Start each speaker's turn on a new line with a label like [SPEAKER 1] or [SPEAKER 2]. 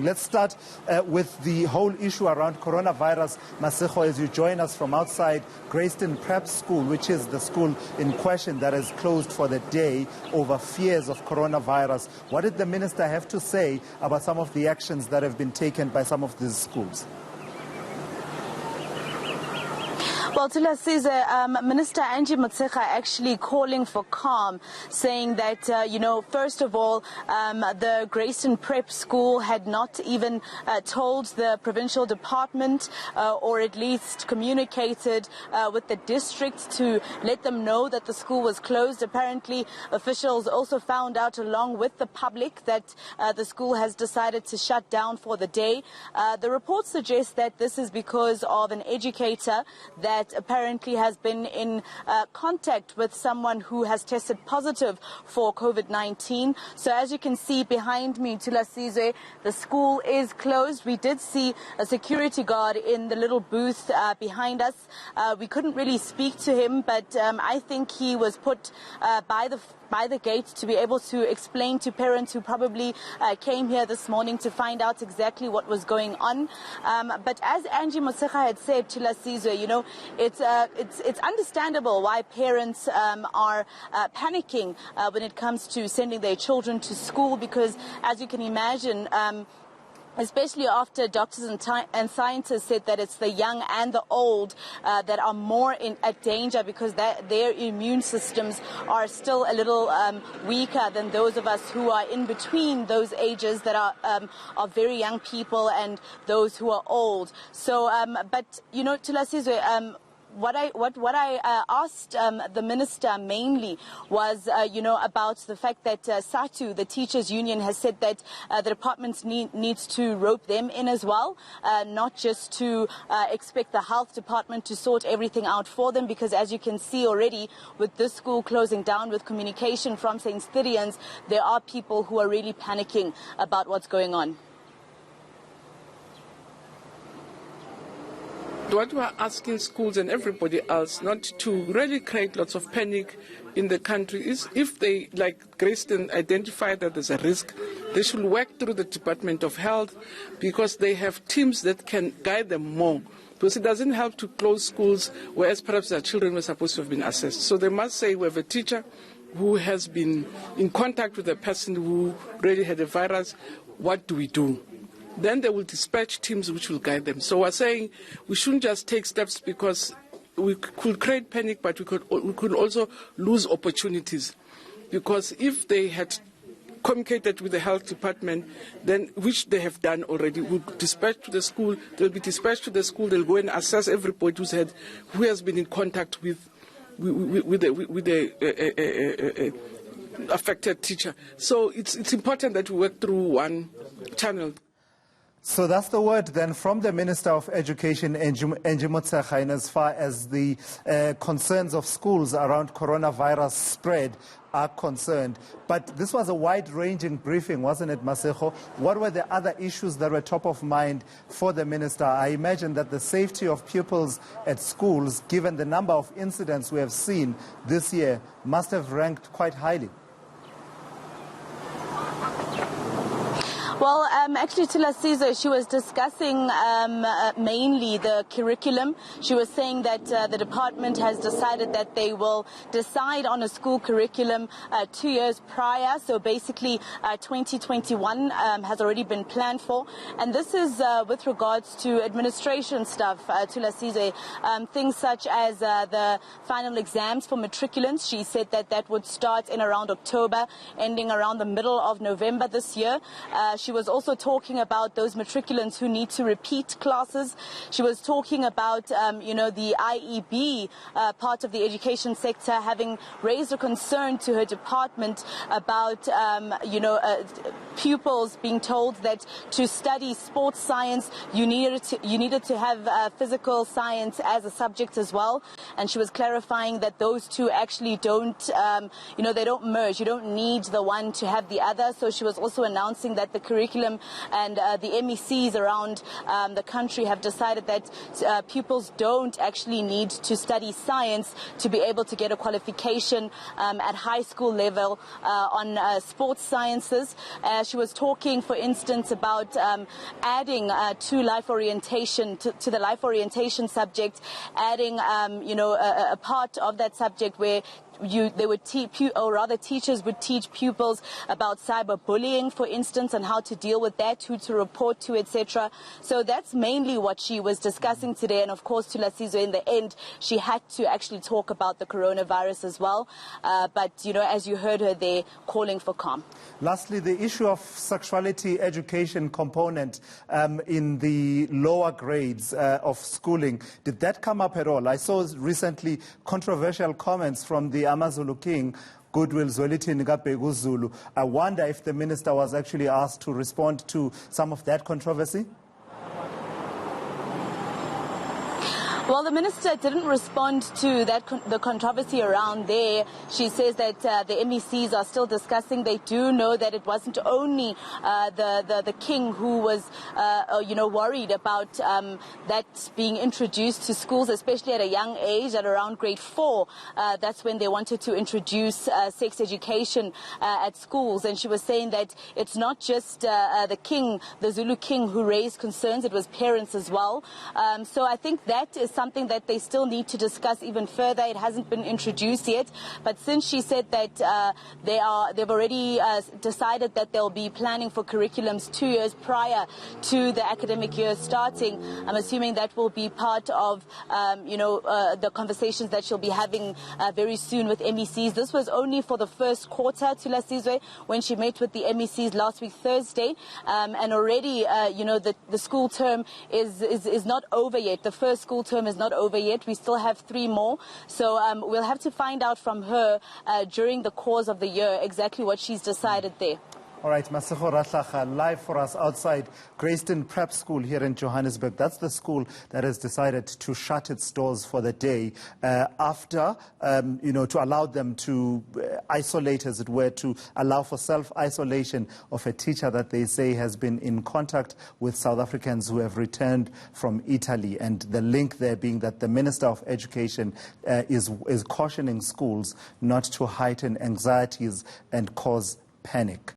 [SPEAKER 1] Let's start with the whole issue around coronavirus. Masego, as you join us from outside Grayston Prep School, which is the school in question that is closed for the day over fears of coronavirus. What did the minister have to say about some of the actions that have been taken by some of these schools?
[SPEAKER 2] Well, Tula says Minister Angie Motshekga actually calling for calm, saying that, first of all, the Grayston Prep School had not even told the provincial department or at least communicated with the district to let them know that the school was closed. Apparently, officials also found out along with the public that the school has decided to shut down for the day. The report suggests that this is because of an educator that apparently has been in contact with someone who has tested positive for COVID-19. So as you can see behind me, Tula Sizwe, the school is closed. We did see a security guard in the little booth behind us. We couldn't really speak to him, but I think he was put by the gate to be able to explain to parents who probably came here this morning to find out exactly what was going on. But as Angie Motshekga had said, Tula Sizwe, it's understandable why parents are panicking when it comes to sending their children to school, because as you can imagine, especially after doctors and scientists said that it's the young and the old that are more at danger because their immune systems are still a little weaker than those of us who are in between those ages that are very young people and those who are old. So, but Tula Sizwe, what I asked the minister mainly was, about the fact that SATU, the teachers' union, has said that the department needs to rope them in as well, not just to expect the health department to sort everything out for them, because as you can see already with this school closing down, with communication from St. Stithians, there are people who are really panicking about what's going on.
[SPEAKER 3] What we are asking schools and everybody else not to really create lots of panic in the country is, if they, like Grayston, identify that there's a risk, they should work through the Department of Health, because they have teams that can guide them more. Because it doesn't help to close schools whereas perhaps their children were supposed to have been assessed. So they must say, we have a teacher who has been in contact with a person who really had a virus. What do we do? Then they will dispatch teams which will guide them. So we're saying we shouldn't just take steps because we could create panic, but we could also lose opportunities. Because if they had communicated with the health department, then, which they have done already, we'll dispatch to the school, they'll be dispatched to the school, they'll go and assess everybody who has been in contact with the affected teacher. So it's important that we work through one channel.
[SPEAKER 1] So that's the word then from the Minister of Education, Angie Motshekga, in as far as the concerns of schools around coronavirus spread are concerned. But this was a wide-ranging briefing, wasn't it, Masego? What were the other issues that were top of mind for the minister? I imagine that the safety of pupils at schools, given the number of incidents we have seen this year, must have ranked quite highly.
[SPEAKER 2] Well, actually, Tula Sizwe, she was discussing mainly the curriculum. She was saying that the department has decided that they will decide on a school curriculum 2 years prior. So basically, 2021 has already been planned for. And this is with regards to administration stuff, Tula Sizwe. Things such as the final exams for matriculants. She said that that would start in around October, ending around the middle of November this year. She was also talking about those matriculants who need to repeat classes. She was talking about, the IEB part of the education sector having raised a concern to her department about, pupils being told that to study sports science, you needed to have physical science as a subject as well. And she was clarifying that those two actually don't, they don't merge. You don't need the one to have the other. So she was also announcing that the curriculum, and the MECs around the country have decided that pupils don't actually need to study science to be able to get a qualification at high school level on sports sciences. She was talking, for instance, about adding to life orientation, to the life orientation subject, adding a part of that subject where teachers would teach pupils about cyberbullying, for instance, and how to deal with that, who to report to, etc. So that's mainly what she was discussing today. And of course, Thulasizwe, in the end, she had to actually talk about the coronavirus as well. But, as you heard her there, calling for calm.
[SPEAKER 1] Lastly, the issue of sexuality education component in the lower grades of schooling, did that come up at all? I saw recently controversial comments from the Amazulu King, Goodwill Zwelithini Kabheka Zulu. I wonder if the minister was actually asked to respond to some of that controversy?
[SPEAKER 2] Well, the minister didn't respond to the controversy around there. She says that the MECs are still discussing. They do know that it wasn't only the king who was, worried about that being introduced to schools, especially at a young age, at around grade 4. That's when they wanted to introduce sex education at schools. And she was saying that it's not just the king, the Zulu king, who raised concerns. It was parents as well. So I think that is something that they still need to discuss even further. It hasn't been introduced yet, but since she said that they've already decided that they'll be planning for curriculums 2 years prior to the academic year starting, I'm assuming that will be part of the conversations that she'll be having very soon with MECs. This was only for the first quarter, Thulasizwe, when she met with the MECs last week Thursday, and already the school term is not over yet. The first school term is not over yet. We still have 3 more. So we'll have to find out from her during the course of the year exactly what she's decided there.
[SPEAKER 1] All right, Masego Ratlaga, live for us outside Grayston Prep School here in Johannesburg. That's the school that has decided to shut its doors for the day after, to allow them to isolate, as it were, to allow for self-isolation of a teacher that they say has been in contact with South Africans who have returned from Italy. And the link there being that the Minister of Education is cautioning schools not to heighten anxieties and cause panic.